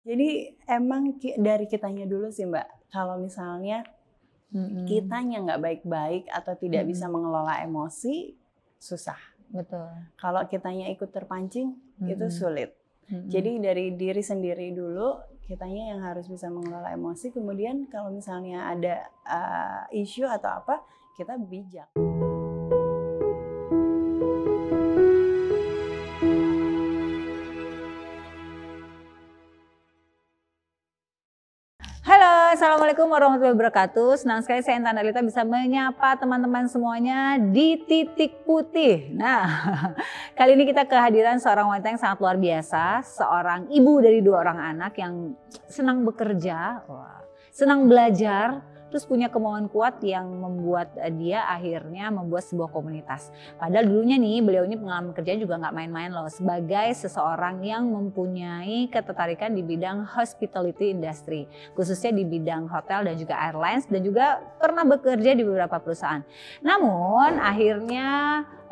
Jadi emang dari kitanya dulu sih Mbak. Kalau misalnya kitanya nggak baik-baik atau tidak bisa mengelola emosi, susah. Betul. Kalau kitanya ikut terpancing, itu sulit. Jadi dari diri sendiri dulu, kitanya yang harus bisa mengelola emosi. Kemudian kalau misalnya ada isu atau apa, kita bijak. Halo, Assalamualaikum warahmatullahi wabarakatuh. Senang sekali saya Intan Alita bisa menyapa teman-teman semuanya di Titik Putih. Nah, kali ini kita kehadiran seorang wanita yang sangat luar biasa. Seorang ibu dari 2 orang anak yang senang bekerja, senang belajar, terus punya kemauan kuat yang membuat dia akhirnya membuat sebuah komunitas. Padahal dulunya nih beliau ini pengalaman kerja juga nggak main-main loh, sebagai seseorang yang mempunyai ketertarikan di bidang hospitality industry, khususnya di bidang hotel dan juga airlines, dan juga pernah bekerja di beberapa perusahaan. Namun akhirnya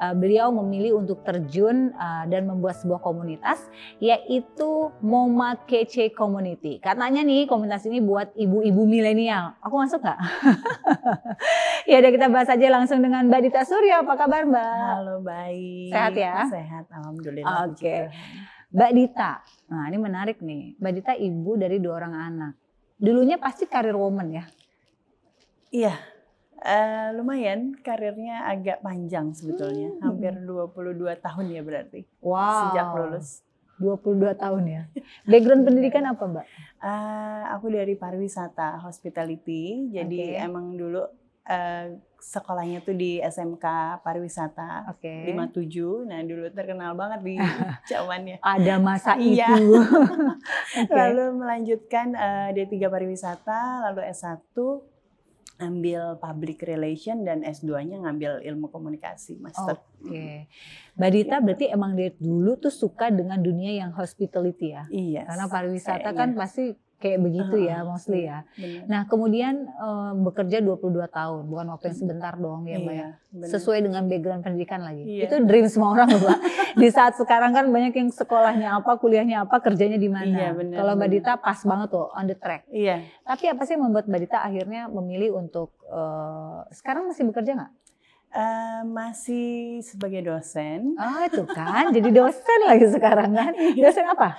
beliau memilih untuk terjun dan membuat sebuah komunitas, yaitu Moma Kece Community. Katanya nih komunitas ini buat ibu-ibu milenial. Aku masuk nggak? Ya udah, kita bahas aja langsung dengan Mbak Dita Suryo. Apa kabar Mbak? Halo, baik. Sehat ya? Sehat, alhamdulillah. Oke. Mbak Dita, nah ini menarik nih. Mbak Dita ibu dari 2 orang anak. Dulunya pasti karir woman ya? Iya, lumayan karirnya agak panjang sebetulnya. Hampir 22 tahun ya berarti. Wow. Sejak lulus. 22 tahun ya. Background pendidikan apa Mbak? Aku dari pariwisata, hospitality. Jadi emang dulu sekolahnya tuh di SMK pariwisata 57. Nah dulu terkenal banget di zamannya. Ada masa Iya. itu. Lalu melanjutkan D3 pariwisata, lalu S1 ambil public relation, dan S2-nya ngambil ilmu komunikasi, master. Oke. Mbak Dita berarti emang dari dulu tuh suka dengan dunia yang hospitality ya? Iya. Karena pariwisata kan pasti kayak begitu ya, mostly ya. Bener. Nah kemudian bekerja 22 tahun, bukan waktu yang sebentar dong ya Mbak ya. Sesuai dengan background pendidikan lagi. Iya. Itu dream semua orang loh Mbak. Di saat sekarang kan banyak yang sekolahnya apa, kuliahnya apa, kerjanya di mana. Iya, bener, kalau Mbak Dita pas banget tuh, on the track. Iya. Tapi apa sih yang membuat Mbak Dita akhirnya memilih untuk, sekarang masih bekerja nggak? Masih sebagai dosen. Oh itu kan, jadi dosen lagi sekarang kan. Dosen apa?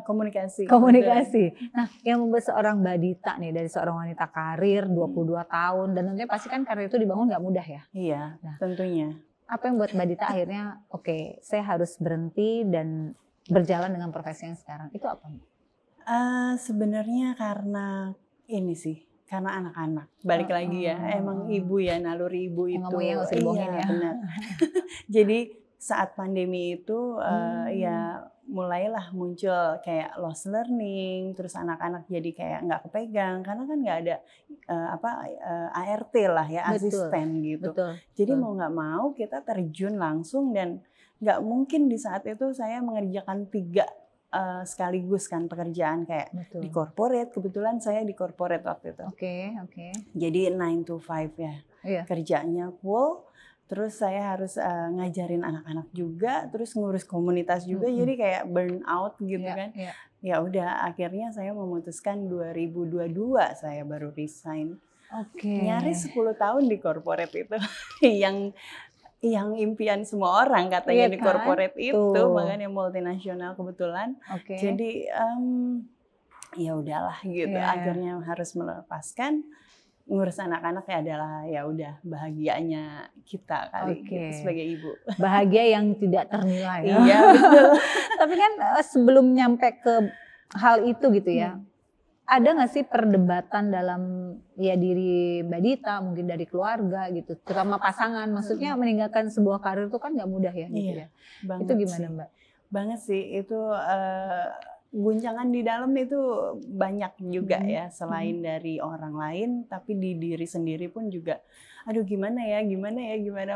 Komunikasi. Komunikasi. Nah yang membuat seorang Mbak Dita nih, dari seorang wanita karir 22 tahun, dan tentunya pasti kan karir itu dibangun nggak mudah ya? Iya, nah, tentunya. Apa yang membuat Mbak Dita akhirnya, oke, saya harus berhenti dan berjalan dengan profesi yang sekarang, itu apa? Sebenarnya karena ini sih, karena anak-anak. Balik lagi ya, emang ibu ya, naluri ibu itu. Ngomongnya nggak usah dibohongin ya. Benar. Jadi saat pandemi itu ya mulailah muncul kayak lost learning, terus anak-anak jadi kayak nggak kepegang karena kan nggak ada ART lah ya, asisten gitu. Jadi mau nggak mau kita terjun langsung, dan nggak mungkin di saat itu saya mengerjakan 3 sekaligus kan pekerjaan, kayak di corporate. Kebetulan saya di corporate waktu itu. Oke. Jadi 9 to 5 ya. Iya. Kerjanya full. Terus saya harus ngajarin anak-anak juga, terus ngurus komunitas juga, jadi kayak burn out gitu kan. Ya udah, akhirnya saya memutuskan 2022 saya baru resign. Nyaris 10 tahun di corporate itu. yang impian semua orang katanya di corporate itu, makanya multinasional kebetulan. Jadi ya udahlah gitu. Akhirnya harus melepaskan. Ngurus anak-anak adalah ya udah bahagianya kita kali gitu, sebagai ibu. Bahagia yang tidak ternilai. Iya betul. Tapi kan sebelum nyampe ke hal itu gitu ya, ada nggak sih perdebatan dalam ya diri Mbak Dita, mungkin dari keluarga gitu, terutama pasangan, maksudnya meninggalkan sebuah karir itu kan nggak mudah ya gitu ya. Itu gimana sih. Mbak? Banget sih itu. Guncangan di dalam itu banyak juga ya, selain dari orang lain, tapi di diri sendiri pun juga, aduh gimana ya,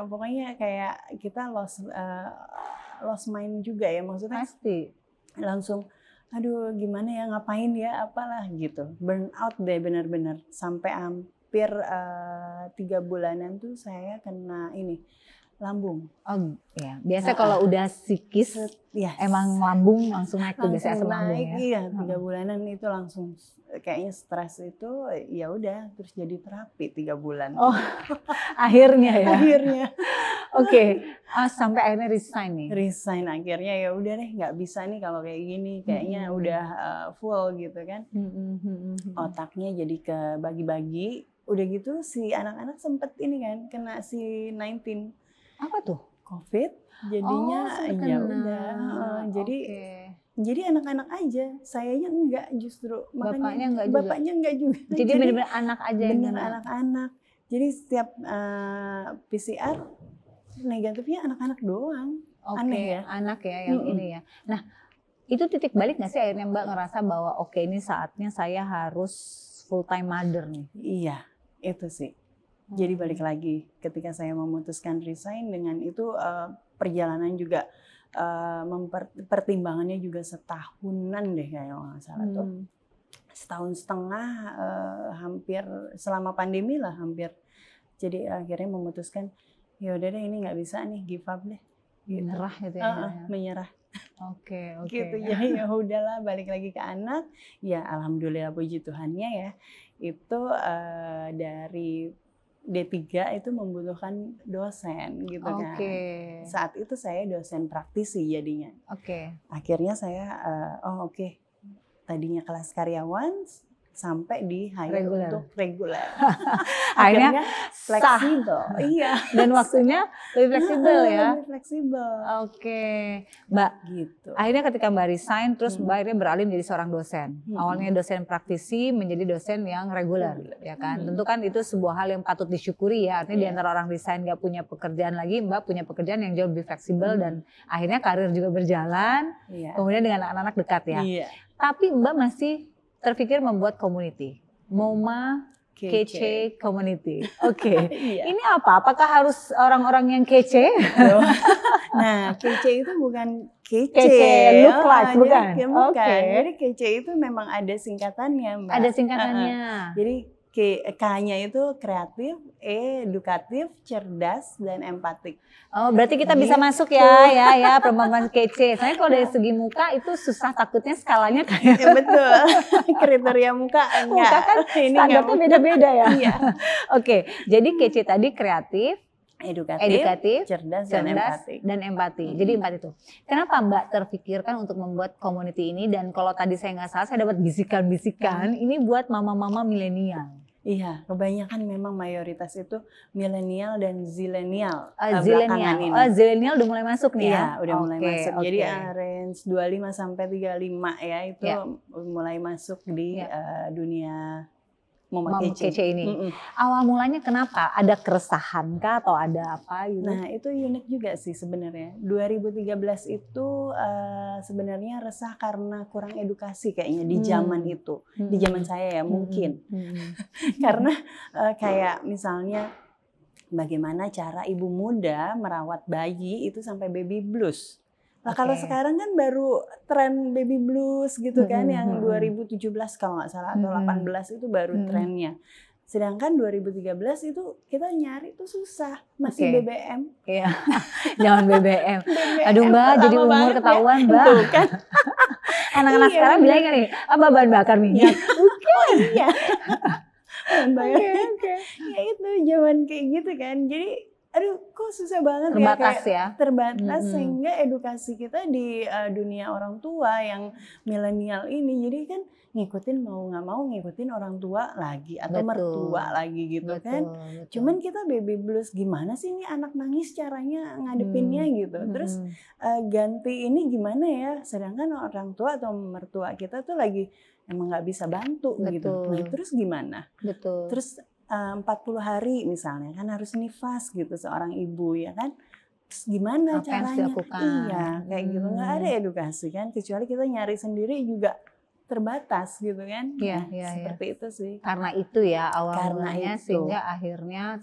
pokoknya kayak kita lost mind juga ya, maksudnya pasti langsung aduh gimana ya, ngapain ya, apalah gitu, burn out deh benar-benar. Sampai hampir 3 bulanan tuh saya kena ini, lambung. Oh ya, biasa kalau udah psikis Yes. emang lambung langsung naik tuh biasanya asam lambung naik, ya. Iya, 3 bulanan itu langsung kayaknya stres itu ya udah terus jadi terapi 3 bulan. Oh, akhirnya ya. Akhirnya. Oke, sampai akhirnya resign nih. Resign akhirnya ya udah deh nggak bisa nih kalau kayak gini kayaknya udah full gitu kan. Otaknya jadi kebagi-bagi. Udah gitu si anak-anak sempet ini kan kena si 19. Apa tuh? COVID. Jadinya ya udah. Jadi anak-anak aja, sayanya enggak justru. Makanya bapaknya enggak juga. Jadi benar-benar anak aja yang benar anak-anak. Jadi setiap PCR negatifnya anak-anak doang. Aneh ya. Anak ya yang ini ya. Nah, itu titik balik nggak sih akhirnya Mbak ngerasa bahwa oke ini saatnya saya harus full time mother nih? Iya, itu sih. Jadi balik lagi ketika saya memutuskan resign dengan itu perjalanan juga pertimbangannya juga setahunan deh kayak nggak salah tuh. Setahun setengah hampir selama pandemi lah hampir. Jadi akhirnya memutuskan ya udah deh ini nggak bisa nih, give up deh. Menyerah gitu ya. Menyerah. Oke. Gitu. Jadi ya udahlah balik lagi ke anak. Ya alhamdulillah puji Tuhannya ya. Itu dari D3 itu membutuhkan dosen gitu kan. Saat itu saya dosen praktisi jadinya. Akhirnya saya tadinya kelas karyawan sampai di hire untuk reguler. Akhirnya fleksibel. Iya. Dan waktunya lebih fleksibel ya. Lebih fleksibel. Mbak. Gitu. Akhirnya ketika Mbak resign terus Mbak akhirnya beralih menjadi seorang dosen. Awalnya dosen praktisi menjadi dosen yang reguler, ya kan. Tentu kan itu sebuah hal yang patut disyukuri ya. Artinya di antara orang resign gak punya pekerjaan lagi, Mbak punya pekerjaan yang jauh lebih fleksibel dan akhirnya karir juga berjalan. Kemudian dengan anak-anak dekat ya. Tapi Mbak masih terpikir membuat community, MoMA Kece Community. Ini apa? Apakah harus orang-orang yang kece? Nah, kece itu bukan kece. Look like, bukan? Jadi kece itu memang ada singkatannya, Mbak. Ada singkatannya. Jadi K-nya itu kreatif, edukatif, cerdas, dan empatik. Oh, berarti kita bisa masuk ya perempuan kece. Soalnya kalau dari segi muka itu susah, takutnya skalanya kayak. Ya, betul. Kriteria muka enggak. Muka kan standarnya beda-beda ya. Iya. Jadi kece tadi kreatif, edukatif, cerdas dan empati. Jadi empat itu. Kenapa Mbak terpikirkan untuk membuat community ini? Dan kalau tadi saya nggak salah, saya dapat bisikan-bisikan ini buat mama-mama milenial. Iya, kebanyakan memang mayoritas itu milenial dan zilenial. Zilenial udah mulai masuk nih ya? Iya, udah mulai masuk. Jadi range 25 sampai 35 ya itu mulai masuk di dunia Mama Kece ini. Awal mulanya kenapa? Ada keresahan kah atau ada apa gitu? Nah, itu unik juga sih sebenarnya. 2013 itu sebenarnya resah karena kurang edukasi kayaknya di zaman itu. Di zaman saya ya mungkin. Karena kayak misalnya bagaimana cara ibu muda merawat bayi itu sampai baby blues. Nah, kalau sekarang kan baru tren baby blues gitu kan yang 2017 kalau nggak salah atau 18 itu baru trennya. Sedangkan 2013 itu kita nyari tuh susah, masih BBM. Iya. Jangan BBM. Aduh Mbak, jadi umur ketahuan Mbak. Tuh kan. Anak-anak sekarang bilang gini, apa bahan bakar minyak? Oh iya. Ya itu zaman kayak gitu kan. Jadi aduh kok susah banget terbatas sehingga edukasi kita di dunia orang tua yang milenial ini jadi kan ngikutin mau nggak mau ngikutin orang tua lagi atau mertua lagi gitu kan. Cuman kita baby blues gimana sih nih anak nangis caranya ngadepinnya gitu. Terus ganti ini gimana ya, sedangkan orang tua atau mertua kita tuh lagi emang nggak bisa bantu gitu. Nah, terus gimana? Terus 40 hari misalnya kan harus nifas gitu seorang ibu ya kan. Terus gimana caranya? Iya, kayak gitu nggak ada edukasi kan, kecuali kita nyari sendiri juga terbatas gitu kan. Iya, Seperti itu sih. Karena itu ya awal Karena mulanya itu. sehingga akhirnya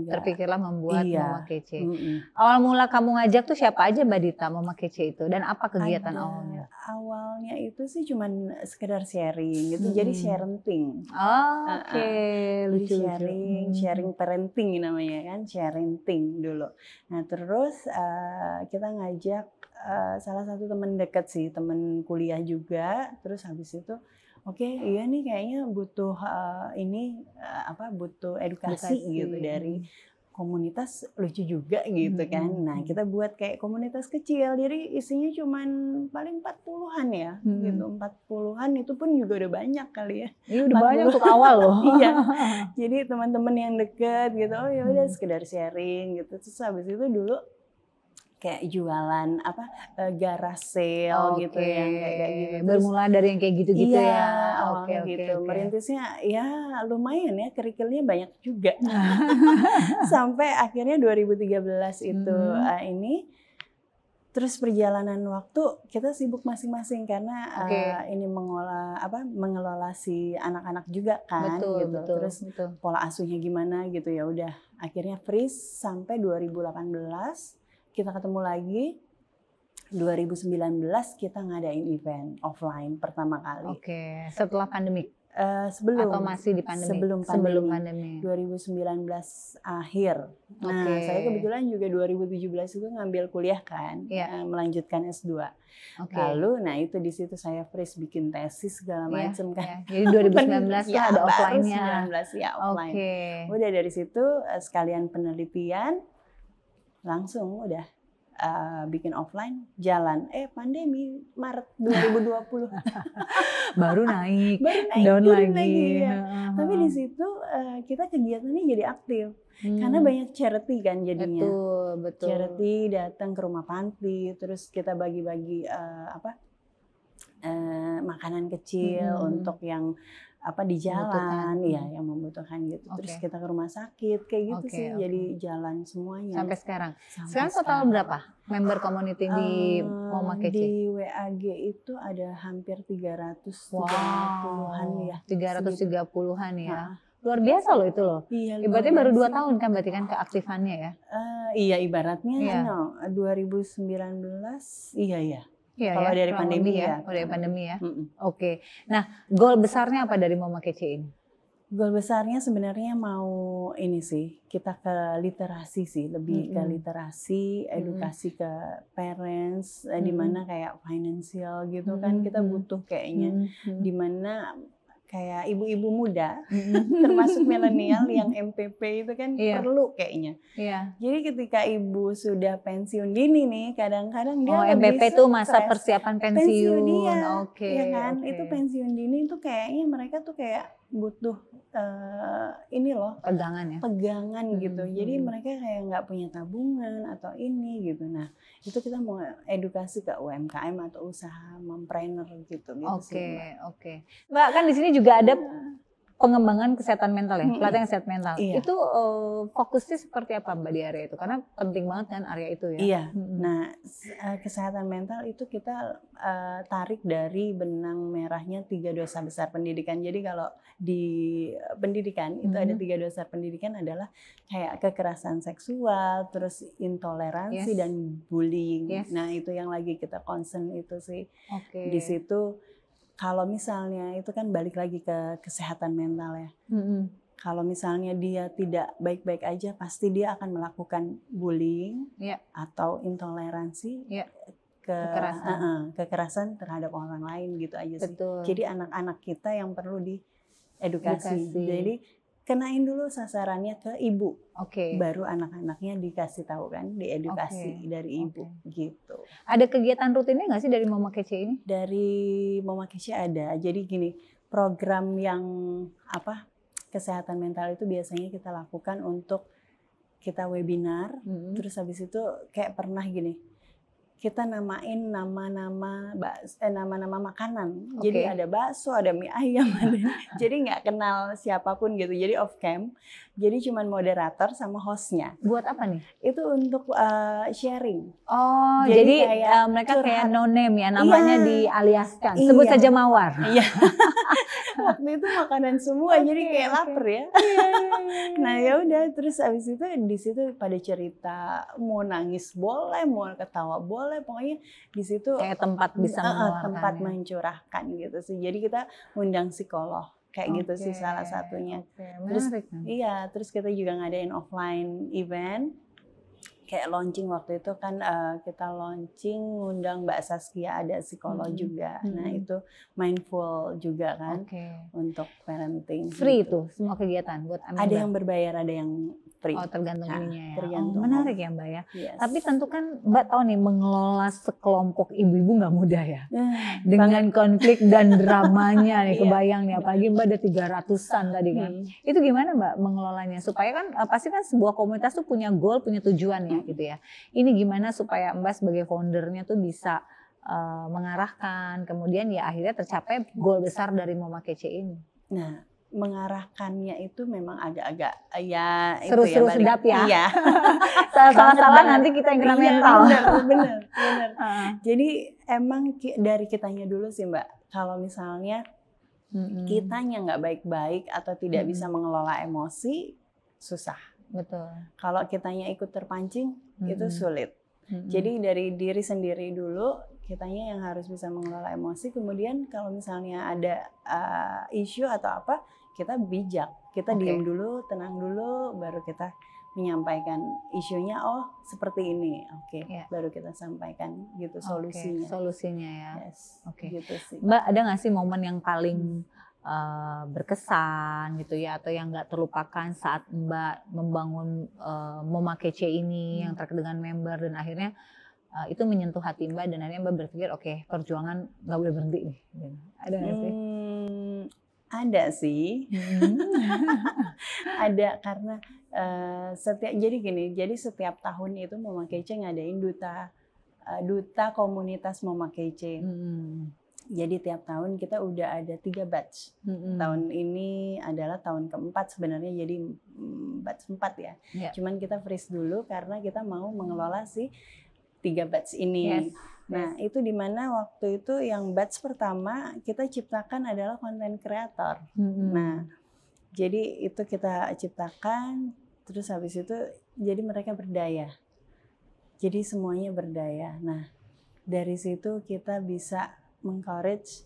terpikirlah membuat Mama Kece. Awal mula kamu ngajak tuh siapa aja Mbak Dita Mama Kece itu dan apa kegiatan awalnya? Awalnya itu sih cuman sekedar sharing gitu, jadi sharing. Oke, lucu. Sharing parenting namanya kan, sharing dulu. Nah terus kita ngajak salah satu teman dekat sih, teman kuliah juga. Terus habis itu, oke, iya nih kayaknya butuh butuh edukasi gitu dari komunitas, lucu juga gitu kan. Nah kita buat kayak komunitas kecil, jadi isinya cuman paling 40-an ya, gitu 40-an itu pun juga udah banyak kali ya. Ini udah banyak untuk awal loh. Iya, jadi teman-teman yang deket gitu, oh ya udah sekedar sharing gitu. Terus habis itu dulu kayak jualan garage sale gitu yang kayak gitu. Bermula dari yang kayak gitu-gitu ya. Awalnya gitu. Merintisnya ya lumayan ya, kerikilnya banyak juga. Sampai akhirnya 2013 itu ini terus perjalanan waktu kita sibuk masing-masing karena ini mengelola si anak-anak juga kan gitu. Terus pola asuhnya gimana gitu, ya udah akhirnya freeze sampai 2018 kita ketemu lagi. 2019 kita ngadain event offline pertama kali. Setelah pandemi. Sebelum atau masih di pandemi? Sebelum pandemi. 2019 akhir. Nah, saya kebetulan juga 2017 itu ngambil kuliah kan, melanjutkan S2. Lalu, nah itu di situ saya freeze bikin tesis segala macam kan. Jadi 2019 ya, ada offline-nya. 2019 ya offline. Udah dari situ sekalian penelitian, langsung udah bikin offline, jalan. Pandemi Maret 2020 baru naik down lagi ya. Tapi di situ kita kegiatannya jadi aktif karena banyak charity kan jadinya. Betul. Charity datang ke rumah panti, terus kita bagi-bagi makanan kecil untuk yang di jalan, yang membutuhkan gitu. Terus kita ke rumah sakit kayak gitu sih. Jadi jalan semuanya. Sampai sekarang. Sekarang total berapa member community di Mama Kece? Di WAG itu ada hampir 330-an ya. 330-an ya. Luar biasa loh itu loh. Iya, ibaratnya baru 2 tahun kan berarti kan keaktifannya ya. Iya ibaratnya 2019 iya. Kalau dari pandemi ya. Kalau dari pandemi ya. Oke. Nah, goal besarnya apa dari Mama Kece ini? Goal besarnya sebenarnya mau ini sih, kita ke literasi sih, lebih ke literasi, edukasi ke parents, di mana kayak financial gitu kan kita butuh kayaknya, di mana kayak ibu-ibu muda, termasuk milenial yang MPP itu kan perlu kayaknya. Jadi ketika ibu sudah pensiun dini nih, kadang-kadang dia MPP itu masa persiapan pensiun. Ya kan, itu pensiun dini itu kayaknya mereka tuh kayak butuh ini loh, pegangan gitu. Jadi mereka kayak nggak punya tabungan atau ini gitu. Nah itu kita mau edukasi ke UMKM atau usaha mompreneur gitu. Oke. Mbak, kan di sini juga ada pengembangan kesehatan mental ya, pelatihan kesehatan mental. Itu fokusnya seperti apa Mbak di area itu? Karena penting banget kan area itu ya. Iya. Nah, kesehatan mental itu kita tarik dari benang merahnya 3 dosa besar pendidikan. Jadi kalau di pendidikan itu ada 3 dosa pendidikan adalah kayak kekerasan seksual, terus intoleransi dan bullying. Nah, itu yang lagi kita concern itu sih. Di situ kalau misalnya itu kan balik lagi ke kesehatan mental ya. Kalau misalnya dia tidak baik-baik aja, pasti dia akan melakukan bullying atau intoleransi, kekerasan terhadap orang lain gitu aja sih. Jadi anak-anak kita yang perlu diedukasi. Jadi kenain dulu sasarannya ke ibu, baru anak-anaknya dikasih tahu kan, diedukasi dari ibu gitu. Ada kegiatan rutinnya nggak sih dari Mama Kece ini? Dari Mama Kece ada, jadi gini, program yang kesehatan mental itu biasanya kita lakukan untuk kita webinar, terus habis itu kayak pernah gini, kita namain nama-nama makanan. Jadi ada bakso, ada mie ayam, jadi nggak kenal siapapun gitu. Jadi off cam. Jadi cuman moderator sama hostnya. Buat apa nih? Itu untuk sharing. Oh, jadi mereka kayak no name ya, namanya dialiaskan. Sebut saja Mawar. Iya. Waktu itu makanan semua, jadi kayak lapar ya. Nah ya udah, terus abis itu di situ pada cerita, mau nangis boleh, mau ketawa boleh, pokoknya di situ kayak tempat bisa mengeluarkan, tempat mencurahkan gitu sih. Jadi kita ngundang psikolog kayak gitu sih salah satunya. Terus terus kita juga ngadain offline event. Kayak launching waktu itu kan kita launching ngundang Mbak Saskia, ada psikolog juga. Nah itu mindful juga kan untuk parenting. Free gitu. Tuh semua kegiatan buat anak. Ada yang berbayar, ada yang free. Oh tergantung ininya ya. Tergantung. Menarik ya Mbak ya. Tapi tentu kan Mbak tahu nih mengelola sekelompok ibu-ibu nggak mudah ya. Dengan konflik dan dramanya nih kebayang nih. Apalagi Mbak ada 300-an tadi kan. Itu gimana Mbak mengelolanya? Supaya kan pasti kan sebuah komunitas tuh punya goal, punya tujuan ya gitu ya. Ini gimana supaya Mbak sebagai foundernya tuh bisa mengarahkan, kemudian ya akhirnya tercapai goal besar dari Mama Kece ini. Nah, mengarahkannya itu memang agak-agak ya seru-seru sedap ya. Iya. Salah-salah nanti kita yang kena mental. Bener. Jadi emang dari kitanya dulu sih Mbak. Kalau misalnya kitanya nggak baik-baik atau tidak bisa mengelola emosi, susah. Betul. Kalau kitanya ikut terpancing, itu sulit. Jadi dari diri sendiri dulu, kitanya yang harus bisa mengelola emosi. Kemudian kalau misalnya ada isu atau apa, kita bijak. Kita diam dulu, tenang dulu, baru kita menyampaikan isunya. Oh seperti ini, baru kita sampaikan gitu solusinya. Solusinya ya. Gitu sih. Mbak ada nggak sih momen yang paling berkesan gitu ya, atau yang nggak terlupakan saat Mbak membangun Mama Kece ini yang terkait dengan member, dan akhirnya itu menyentuh hati Mbak dan akhirnya Mbak berpikir perjuangan nggak boleh berhenti nih. Ada nggak sih? Ada sih. Ada karena jadi setiap tahun itu Mama Kece ngadain duta komunitas Mama Kece. Jadi tiap tahun kita udah ada 3 batch. Tahun ini adalah tahun keempat sebenarnya, jadi batch 4 ya. Cuman kita freeze dulu karena kita mau mengelola si 3 batch ini. Nah itu dimana waktu itu yang batch pertama kita ciptakan adalah konten kreator. Nah jadi itu kita ciptakan, terus habis itu jadi mereka berdaya. Jadi semuanya berdaya. Nah dari situ kita bisa mengencourage,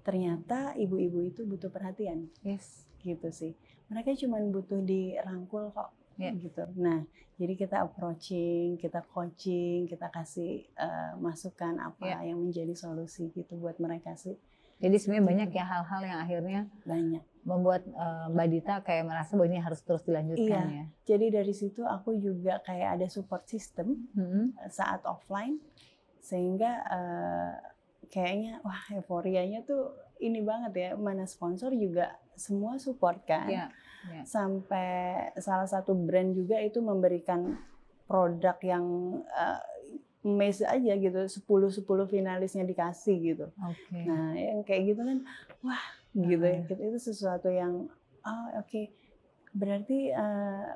ternyata ibu-ibu itu butuh perhatian, gitu sih. Mereka cuma butuh dirangkul kok, gitu. Nah, jadi kita approaching, kita coaching, kita kasih masukan apa yang menjadi solusi gitu buat mereka sih. Jadi sebenarnya banyak ya hal-hal yang akhirnya membuat Mbak Dita kayak merasa bahwa ini harus terus dilanjutkan ya. Jadi dari situ aku juga kayak ada support system saat offline. Sehingga kayaknya wah euforianya tuh ini banget ya, mana sponsor juga semua support kan. Sampai salah satu brand juga itu memberikan produk yang amazing aja gitu, 10 finalisnya dikasih gitu. Nah yang kayak gitu kan wah gitu ya, itu sesuatu yang berarti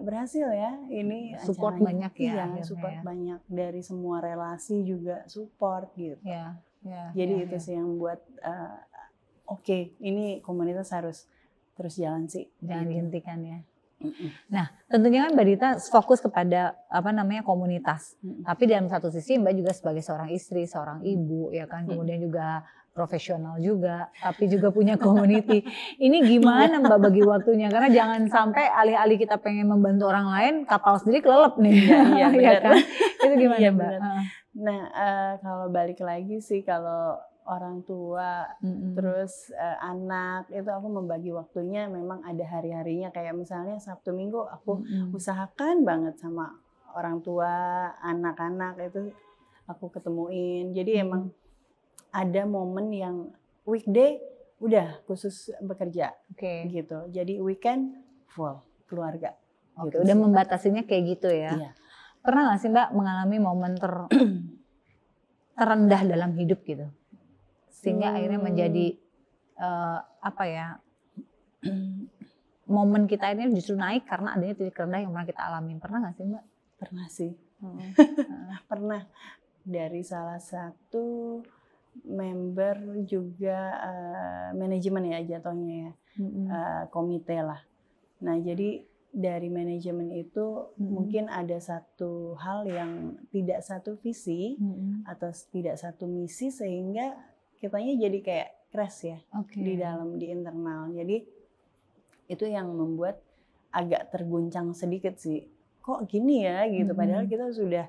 berhasil ya ini support acaranya. Banyak ya, support banyak dari semua relasi juga support gitu. Jadi itu sih yang buat ini komunitas harus terus jalan sih. Jangan dihentikan ya. Nah tentunya kan Mbak Dita fokus kepada komunitas. Tapi dalam satu sisi Mbak juga sebagai seorang istri, seorang ibu ya kan, kemudian juga profesional juga, tapi juga punya community. Ini gimana Mbak bagi waktunya? Karena jangan sampai alih-alih kita pengen membantu orang lain, kapal sendiri kelelep nih. Iya kan? Itu gimana Mbak? Nah kalau balik lagi sih, kalau orang tua terus anak itu aku membagi waktunya memang ada hari-harinya, kayak misalnya Sabtu Minggu aku usahakan banget sama orang tua, anak-anak itu aku ketemuin. Jadi emang ada momen yang weekday udah khusus bekerja, gitu. Jadi weekend full keluarga. Udah membatasinya kayak gitu ya. Pernah nggak sih Mbak mengalami momen terendah dalam hidup gitu, sehingga akhirnya menjadi apa ya, momen kita ini justru naik karena adanya titik rendah yang pernah kita alamin. Pernah nggak sih Mbak? Pernah sih. Pernah. Dari salah satu member juga manajemen ya jatuhnya ya, komite lah. Nah jadi dari manajemen itu mungkin ada satu hal yang tidak satu visi atau tidak satu misi, sehingga kitanya jadi kayak crash ya di dalam, di internal. Jadi itu yang membuat agak terguncang sedikit sih. Kok gini ya gitu, padahal kita sudah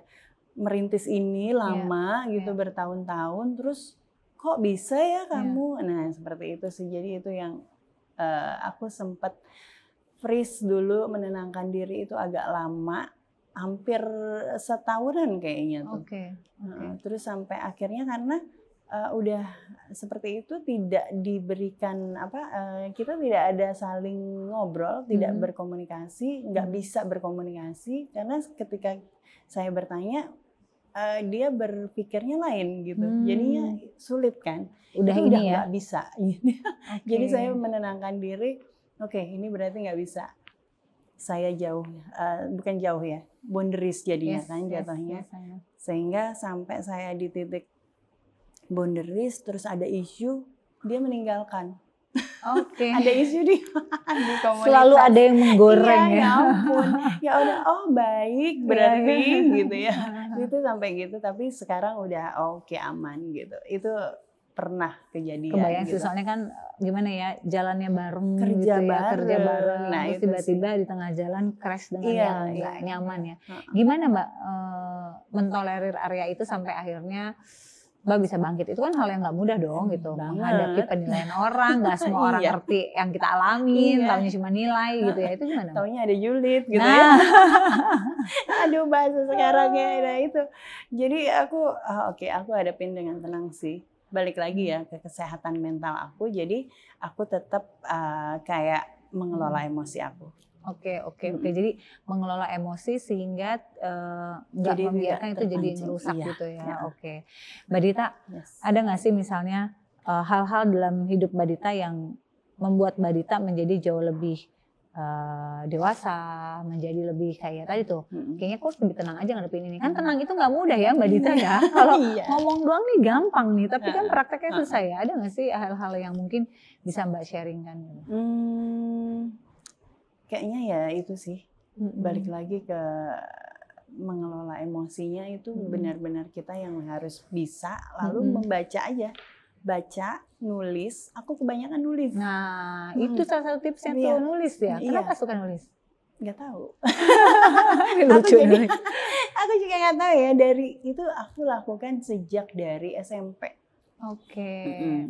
merintis ini lama gitu, bertahun-tahun, terus kok bisa ya kamu? Nah seperti itu sih. Jadi itu yang aku sempat freeze dulu, menenangkan diri itu agak lama, hampir setahunan kayaknya tuh. Terus sampai akhirnya karena udah seperti itu, tidak diberikan kita tidak ada saling ngobrol, tidak berkomunikasi, nggak bisa berkomunikasi, karena ketika saya bertanya dia berpikirnya lain gitu, jadinya sulit kan. Udah itu ini ya nggak bisa. Jadi saya menenangkan diri, oke, ini berarti nggak bisa. Saya jauh, bukan jauh ya, boundaries jadinya kan jatuhnya. Sehingga sampai saya di titik boundaries, terus ada isu, dia meninggalkan. Ada isu di komunitas. Selalu ada yang menggoreng ya. Ya ampun, ya udah, oh baik berarti gitu ya. Itu sampai gitu, tapi sekarang udah oke, aman gitu. Itu pernah kejadian. Kebayang gitu. sih, soalnya kan gimana ya, jalannya bareng kerja gitu ya, bareng. kerja bareng, Nah, terus tiba-tiba di tengah jalan crash dengan yang nggak nyaman ya. Gimana Mbak mentolerir area itu sampai akhirnya Mbak bisa bangkit? Itu kan hal yang nggak mudah dong gitu, menghadapi penilaian orang, nggak semua orang ngerti yang kita alamin, taunya cuma nilai gitu ya, itu gimana? Taunya ada julid gitu ya. Aduh bahasa sekarang ya, nah itu. Jadi aku, aku hadapin dengan tenang sih. Balik lagi ya ke kesehatan mental aku, jadi aku tetap kayak mengelola emosi aku. Oke. Jadi mengelola emosi sehingga nggak membiarkan itu jadi merusak gitu ya. Oke. Mbak Dita, ada nggak sih misalnya hal-hal dalam hidup Mbak Dita yang membuat Mbak Dita menjadi jauh lebih dewasa, menjadi lebih kayak tadi tuh, kayaknya aku harus lebih tenang aja ngadepin ini. Kan tenang itu nggak mudah ya Mbak Dita ya. Kalau ngomong doang nih gampang nih, tapi kan prakteknya susah ya. Ada nggak sih hal-hal yang mungkin bisa Mbak sharingkan? Kayaknya ya itu sih, balik lagi ke mengelola emosinya itu benar-benar kita yang harus bisa, lalu membaca aja. Baca, nulis, aku kebanyakan nulis. Nah, itu salah satu tipsnya tuh, nulis ya. Kenapa suka nulis? Nggak tahu. Lucu nih. Aku juga nggak tahu ya, dari itu aku lakukan sejak dari SMP.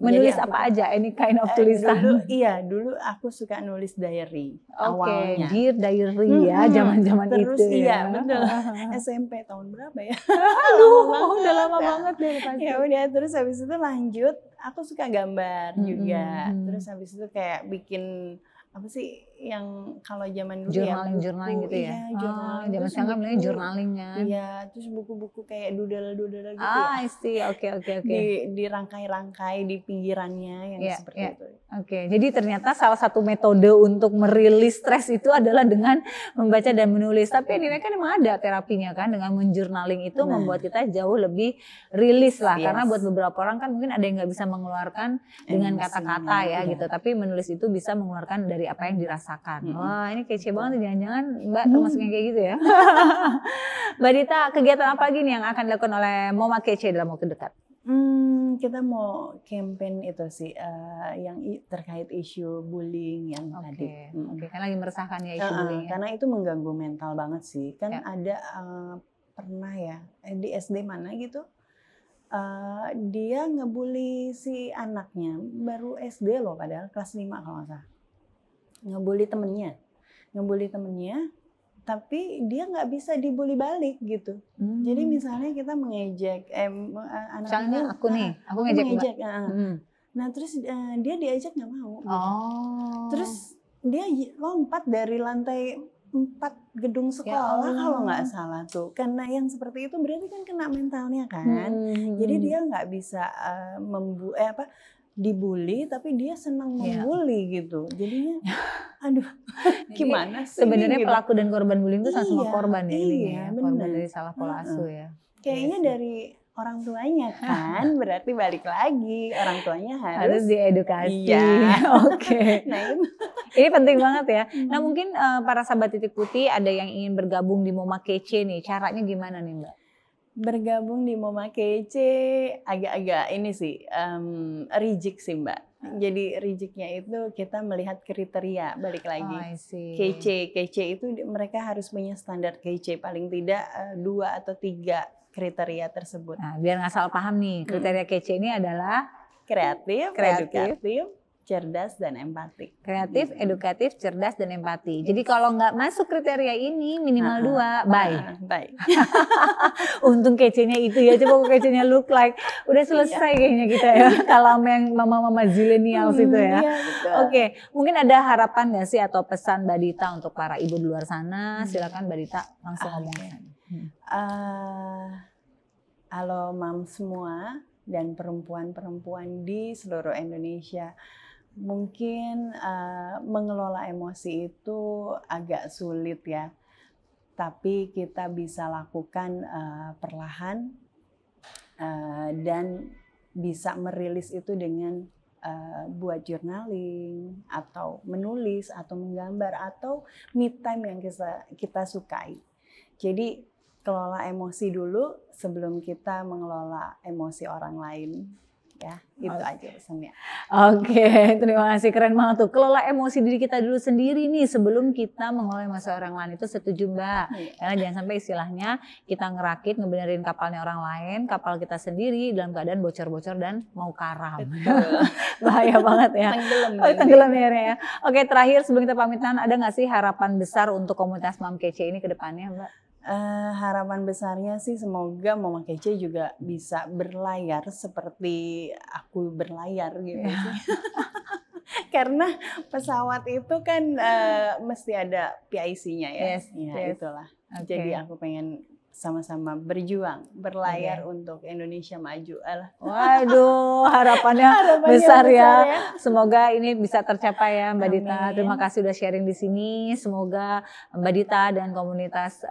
Menulis apa aja? Any kind of tulisan? Dulu aku suka nulis diary awalnya. Dear diary ya, zaman-zaman itu. Terus iya, betul. SMP tahun berapa ya? Udah lama banget deh pasti. Ya udah, terus habis itu lanjut, aku suka gambar juga. Terus habis itu kayak bikin apa sih yang kalau zaman dulu journaling gitu ya. Journaling. Zaman sekarang namanya journaling kan. Iya, terus buku-buku kayak doodle gitu ya. I see. Oke. Dirangkai-rangkai di pinggirannya yang seperti itu. Jadi ternyata salah satu metode untuk merilis stres itu adalah dengan membaca dan menulis. Tapi anyway kan emang ada terapinya kan, dengan menjournaling itu membuat kita jauh lebih rilis lah. Karena buat beberapa orang kan mungkin ada yang nggak bisa mengeluarkan dengan kata-kata ya gitu. Tapi menulis itu bisa mengeluarkan dari apa yang dirasakan. Wah, ini kece banget, jangan-jangan Mbak termasuk yang kayak gitu ya. Mbak Dita, kegiatan apa lagi nih yang akan dilakukan oleh Moma Kece dalam waktu dekat? Kita mau campaign itu sih, yang terkait isu bullying yang tadi. Kan lagi meresahkan ya isu bullying. Karena itu mengganggu mental banget sih. Kan ada pernah ya di SD mana gitu, dia ngebully si anaknya, baru SD loh, padahal kelas 5 kalau nggak salah. Ngebully temennya, tapi dia nggak bisa dibully balik gitu. Jadi misalnya kita mengejek misalnya aku ngejek. Nah terus dia diajak nggak mau. Terus dia lompat dari lantai 4 gedung sekolah kalau nggak salah tuh. Karena yang seperti itu berarti kan kena mentalnya kan. Jadi dia nggak bisa dibully, tapi dia senang membuli gitu. Jadinya, aduh, gimana sih? Sebenarnya gitu. Pelaku dan korban bullying itu sama korban ya ini ya, korban dari salah pola asuh ya. Kayaknya dari orang tuanya kan, berarti balik lagi orang tuanya harus diedukasi. Iya. Oke. Nah ini penting banget ya. Nah mungkin para sahabat Titik Putih ada yang ingin bergabung di Moma Kece nih, caranya gimana nih Mbak? Bergabung di Moma Kece agak-agak ini sih reject sih Mbak. Jadi rejectnya itu kita melihat kriteria balik lagi. Kece itu mereka harus punya standar kece paling tidak 2 atau 3 kriteria tersebut. Nah, biar nggak salah paham nih, kriteria kece ini adalah kreatif, edukatif, cerdas dan empati. Kreatif, edukatif, cerdas dan empati. Jadi kalau nggak masuk kriteria ini minimal 2, bye. Untung kecenya itu ya, coba kecenya look like. Udah selesai kayaknya kita ya. Kalau yang mama-mama zilenials itu ya. Oke, mungkin ada harapan nggak sih atau pesan Mbak Dita untuk para ibu di luar sana? Silakan Mbak Dita langsung ngomongin. Halo mam semua dan perempuan-perempuan di seluruh Indonesia. Mungkin mengelola emosi itu agak sulit ya, tapi kita bisa lakukan perlahan dan bisa merilis itu dengan buat journaling atau menulis atau menggambar atau me time yang kita sukai. Jadi kelola emosi dulu sebelum kita mengelola emosi orang lain. Ya, itu aja pesannya. Oke, terima kasih, keren banget tuh. Kelola emosi diri kita dulu sendiri nih sebelum kita mengelola emosi orang lain, itu setuju Mbak. Karena jangan sampai istilahnya kita ngerakit, ngebenerin kapalnya orang lain, kapal kita sendiri dalam keadaan bocor-bocor dan mau karam. Bahaya banget ya. Tenggelam ya. Oke, terakhir sebelum kita pamitan, ada nggak sih harapan besar untuk komunitas Mom Kece ini ke depannya Mbak? Harapan besarnya sih semoga Moma Kece juga bisa berlayar seperti aku berlayar gitu sih. Karena pesawat itu kan mesti ada PIC-nya ya. Yes. Itulah. Jadi aku pengen sama-sama berjuang, berlayar untuk Indonesia maju. Waduh, harapannya besar ya. Semoga ini bisa tercapai ya Mbak Dita. Terima kasih udah sharing di sini. Semoga Mbak Dita dan komunitas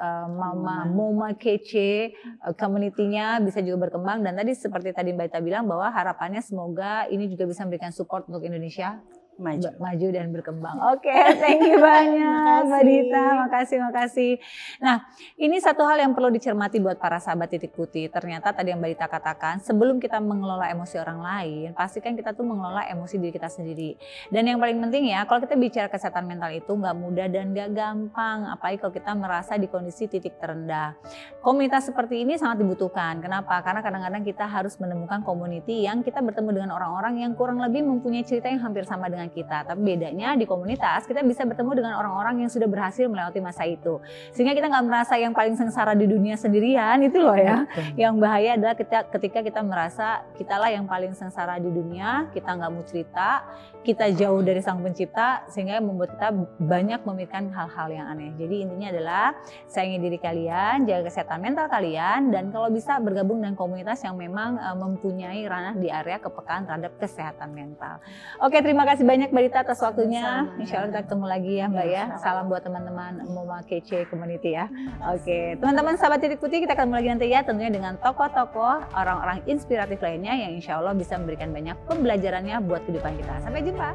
Moma Kece community-nya bisa juga berkembang. Dan tadi seperti tadi Mbak Dita bilang bahwa harapannya semoga ini juga bisa memberikan support untuk Indonesia maju dan berkembang. Oke, thank you banyak Mbak Dita, makasih. Nah, ini satu hal yang perlu dicermati buat para sahabat Titik Putih. Ternyata tadi yang Mbak Dita katakan, sebelum kita mengelola emosi orang lain, pastikan kita tuh mengelola emosi diri kita sendiri. Dan yang paling penting ya, kalau kita bicara kesehatan mental itu nggak mudah dan nggak gampang, apalagi kalau kita merasa di kondisi titik terendah. Komunitas seperti ini sangat dibutuhkan. Kenapa? Karena kadang-kadang kita harus menemukan community yang kita bertemu dengan orang-orang yang kurang lebih mempunyai cerita yang hampir sama dengan kita. Tapi bedanya di komunitas kita bisa bertemu dengan orang-orang yang sudah berhasil melewati masa itu. Sehingga kita nggak merasa yang paling sengsara di dunia sendirian, itu loh ya. Yang bahaya adalah ketika kita merasa kitalah yang paling sengsara di dunia, kita nggak mau cerita, kita jauh dari Sang Pencipta, sehingga membuat kita banyak memikirkan hal-hal yang aneh. Jadi intinya adalah sayangi diri kalian, jaga kesehatan mental kalian, dan kalau bisa bergabung dengan komunitas yang memang mempunyai ranah di area kepekaan terhadap kesehatan mental. Oke, terima kasih banyak Mbak Dita atas waktunya. Insya Allah kita ketemu lagi ya Mbak ya. Salam buat teman-teman Moma Kece Community ya. Oke, teman-teman sahabat Titik Putih, kita ketemu lagi nanti ya, tentunya dengan tokoh-tokoh orang-orang inspiratif lainnya yang insya Allah bisa memberikan banyak pembelajarannya buat kehidupan kita. Sampai jumpa.